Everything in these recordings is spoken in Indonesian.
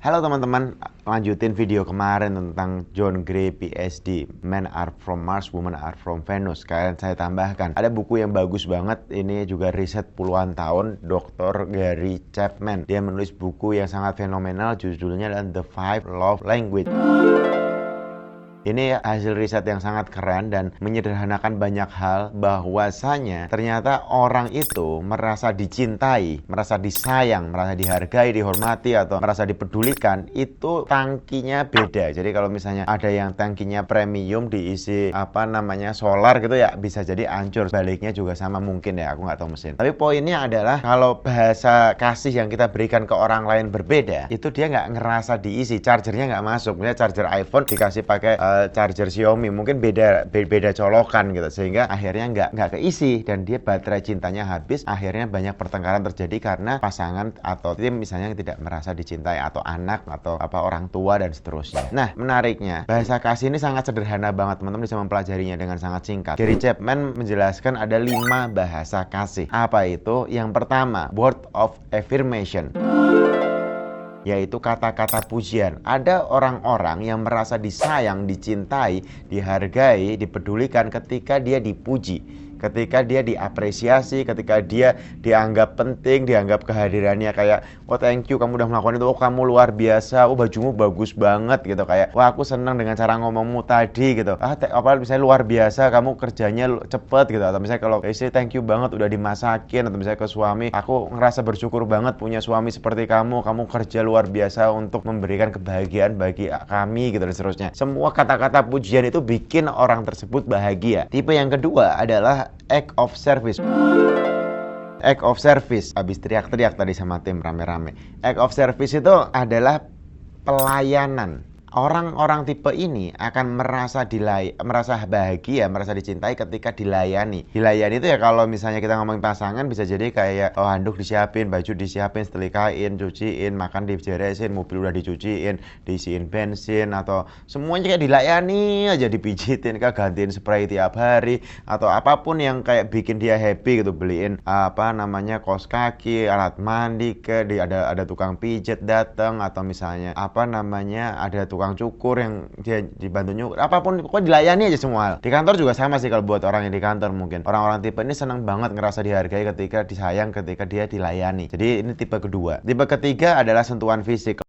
Halo teman-teman, lanjutin video kemarin tentang John Gray PhD, Men Are From Mars, Women Are From Venus. Kalian saya tambahkan, ada buku yang bagus banget, ini juga riset puluhan tahun, Dr. Gary Chapman. Dia menulis buku yang sangat fenomenal, judulnya adalah The Five Love Language. Ini hasil riset yang sangat keren dan menyederhanakan banyak hal, bahwasanya ternyata orang itu merasa dicintai, merasa disayang, merasa dihargai, dihormati, atau merasa dipedulikan, itu tangkinya beda. Jadi kalau misalnya ada yang tangkinya premium diisi solar gitu ya, bisa jadi hancur. Baliknya juga sama mungkin ya, aku nggak tahu mesin. Tapi poinnya adalah kalau bahasa kasih yang kita berikan ke orang lain berbeda, itu dia nggak ngerasa diisi, chargernya nggak masuk. Misalnya charger iPhone dikasih pakai charger Xiaomi, mungkin beda colokan gitu, sehingga akhirnya nggak keisi dan dia baterai cintanya habis. Akhirnya banyak pertengkaran terjadi karena pasangan atau tim misalnya tidak merasa dicintai, atau anak, atau orang tua dan seterusnya. Nah, menariknya bahasa kasih ini sangat sederhana banget, teman-teman bisa mempelajarinya dengan sangat singkat. Gary Chapman menjelaskan ada 5 bahasa kasih. Apa itu? Yang pertama, word of affirmation, yaitu kata-kata pujian. Ada orang-orang yang merasa disayang, dicintai, dihargai, dipedulikan ketika dia dipuji, ketika dia diapresiasi, ketika dia dianggap penting, dianggap kehadirannya kayak, oh thank you kamu udah melakukan itu, oh kamu luar biasa, oh bajumu bagus banget gitu, kayak wah aku senang dengan cara ngomongmu tadi gitu, misalnya luar biasa kamu kerjanya cepet gitu, atau misalnya kalau istri thank you banget udah dimasakin, atau misalnya ke suami, aku ngerasa bersyukur banget punya suami seperti kamu kerja luar biasa untuk memberikan kebahagiaan bagi kami gitu dan seterusnya. Semua kata-kata pujian itu bikin orang tersebut bahagia. Tipe yang kedua adalah act of service. Act of service, habis teriak-teriak tadi sama tim rame-rame. Act of service itu adalah pelayanan. Orang-orang tipe ini akan merasa bahagia, merasa dicintai ketika dilayani. Dilayani itu ya kalau misalnya kita ngomongin pasangan bisa jadi kayak handuk disiapin, baju disiapin, setrikain, cuciin, makan diberesin, mobil udah dicuciin, diisiin bensin, atau semuanya kayak dilayani aja, dipijitin, gantiin spray tiap hari, atau apapun yang kayak bikin dia happy gitu. Beliin kaos kaki, alat mandi, ada tukang pijet datang, atau misalnya ada tukang cukur yang dia dibantu nyukur, apapun pokoknya dilayani aja semua. Di kantor juga sama sih, kalau buat orang yang di kantor mungkin orang-orang tipe ini senang banget ngerasa dihargai ketika disayang, ketika dia dilayani. Jadi ini tipe kedua. Tipe ketiga adalah sentuhan fisik.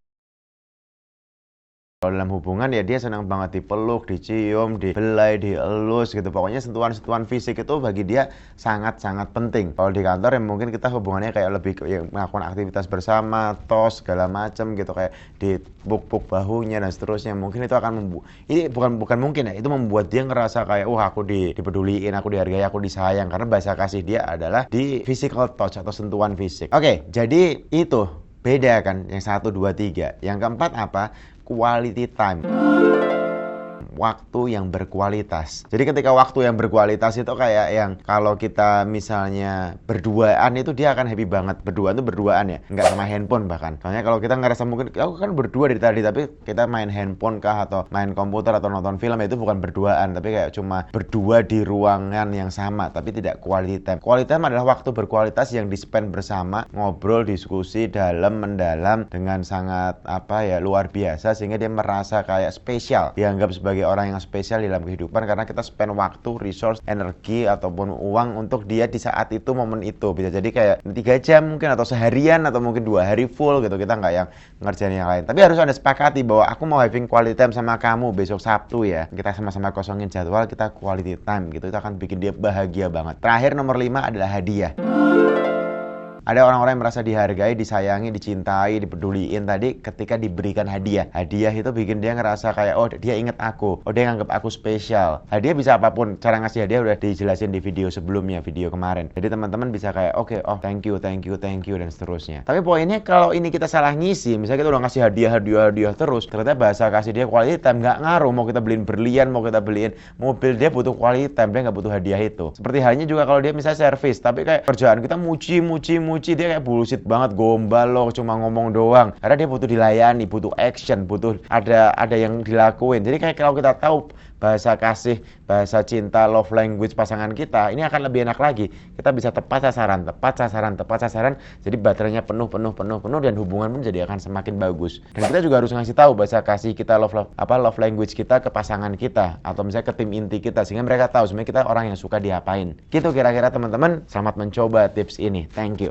Kalau dalam hubungan ya dia senang banget dipeluk, dicium, dibelai, dielus gitu. Pokoknya sentuhan-sentuhan fisik itu bagi dia sangat-sangat penting. Kalau di kantor ya mungkin kita hubungannya kayak lebih melakukan aktivitas bersama, tos segala macam gitu, kayak dipuk-puk bahunya dan seterusnya. Mungkin itu akan ini bukan mungkin ya, itu membuat dia ngerasa kayak aku dipeduliin, aku dihargai, aku disayang, karena bahasa kasih dia adalah di physical touch atau sentuhan fisik. Oke, jadi itu beda kan yang 1, 2, 3. Yang keempat apa? Quality time. Waktu yang berkualitas. Jadi ketika waktu yang berkualitas itu kayak yang kalau kita misalnya berduaan itu dia akan happy banget. Berduaan itu berduaan ya, nggak sama handphone bahkan. Soalnya kalau kita ngerasa mungkin aku kan berdua dari tadi, tapi kita main handphone kah atau main komputer atau nonton film, itu bukan berduaan, tapi kayak cuma berdua di ruangan yang sama, tapi tidak quality time. Quality time adalah waktu berkualitas yang di-spend bersama, ngobrol, diskusi mendalam dengan sangat luar biasa, sehingga dia merasa kayak spesial, dianggap sebagai orang yang spesial dalam kehidupan, karena kita spend waktu, resource, energi ataupun uang untuk dia di saat itu, momen itu. Bisa jadi kayak 3 jam mungkin, atau seharian, atau mungkin 2 hari full gitu, kita nggak yang ngerjain yang lain. Tapi harus ada sepakati bahwa aku mau having quality time sama kamu besok Sabtu ya, kita sama-sama kosongin jadwal, kita quality time gitu. Itu akan bikin dia bahagia banget. Terakhir nomor 5 adalah hadiah. Ada orang-orang yang merasa dihargai, disayangi, dicintai, dipeduliin tadi ketika diberikan hadiah. Hadiah itu bikin dia ngerasa kayak, oh dia inget aku, oh dia nganggap aku spesial. Hadiah bisa apapun, cara ngasih hadiah udah dijelasin di video sebelumnya, video kemarin. Jadi teman-teman bisa kayak, oke, thank you, dan seterusnya. Tapi poinnya kalau ini kita salah ngisi, misalnya kita udah ngasih hadiah terus, ternyata bahasa kasih dia quality time nggak ngaruh. Mau kita beliin berlian, mau kita beliin mobil, dia butuh quality time, dia nggak butuh hadiah itu. Seperti halnya juga kalau dia misalnya servis, tapi kayak kerjaan kita muji, muji-muji, dia kayak bullshit banget, gombal loh, cuma ngomong doang. Karena dia butuh dilayani, butuh action, butuh ada yang dilakuin. Jadi kayak kalau kita tahu bahasa kasih, bahasa cinta, love language pasangan kita, ini akan lebih enak lagi. Kita bisa tepat sasaran. Jadi baterainya penuh, dan hubungan pun jadi akan semakin bagus. Dan kita juga harus ngasih tahu bahasa kasih kita, love language kita ke pasangan kita, atau misalnya ke tim inti kita, sehingga mereka tahu sebenarnya kita orang yang suka diapain. Gitu kira-kira teman-teman. Selamat mencoba tips ini. Thank you.